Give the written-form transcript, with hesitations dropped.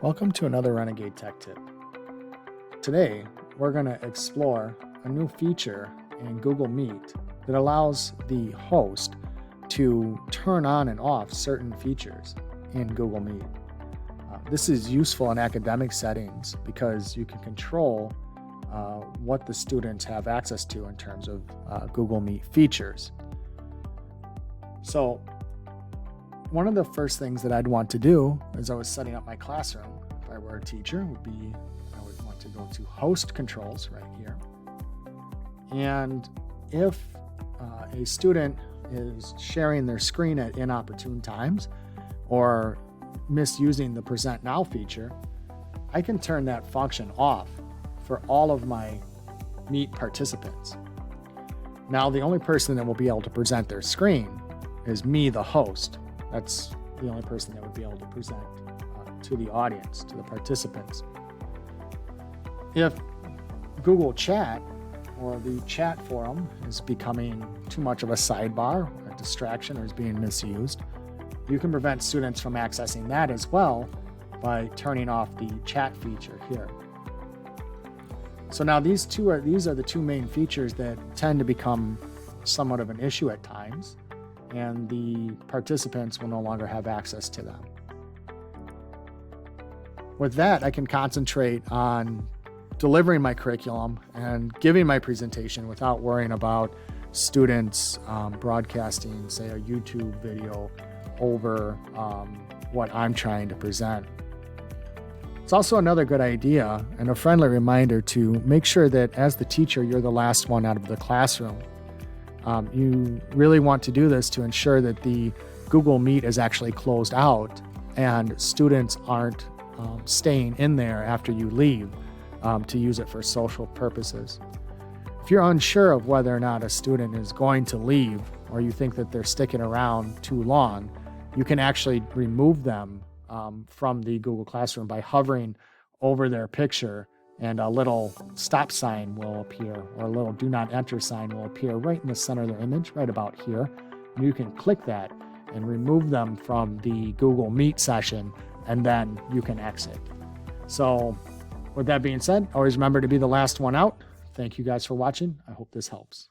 Welcome to another Renegade Tech Tip. Today, we're going to explore a new feature in Google Meet that allows the host to turn on and off certain features in Google Meet. This is useful in academic settings because you can control what the students have access to in terms of Google Meet features. So, one of the first things that I'd want to do as I was setting up my classroom, if I were a teacher, would be I would want to go to Host Controls right here. And if a student is sharing their screen at inopportune times or misusing the Present Now feature, I can turn that function off for all of my Meet participants. Now, the only person that will be able to present their screen is me, the host. That's the only person that would be able to present to the audience, to the participants. If Google Chat or the chat forum is becoming too much of a sidebar, a distraction, or is being misused, you can prevent students from accessing that as well by turning off the chat feature here. So now these are the two main features that tend to become somewhat of an issue at times, and the participants will no longer have access to them. With that, I can concentrate on delivering my curriculum and giving my presentation without worrying about students broadcasting, say, a YouTube video over what I'm trying to present. It's also another good idea and a friendly reminder to make sure that as the teacher, you're the last one out of the classroom. You really want to do this to ensure that the Google Meet is actually closed out and students aren't staying in there after you leave to use it for social purposes. If you're unsure of whether or not a student is going to leave, or you think that they're sticking around too long, you can actually remove them from the Google Classroom by hovering over their picture, and a little stop sign will appear, or a little do not enter sign will appear right in the center of their image, right about here. And you can click that and remove them from the Google Meet session, and then you can exit. So with that being said, always remember to be the last one out. Thank you guys for watching. I hope this helps.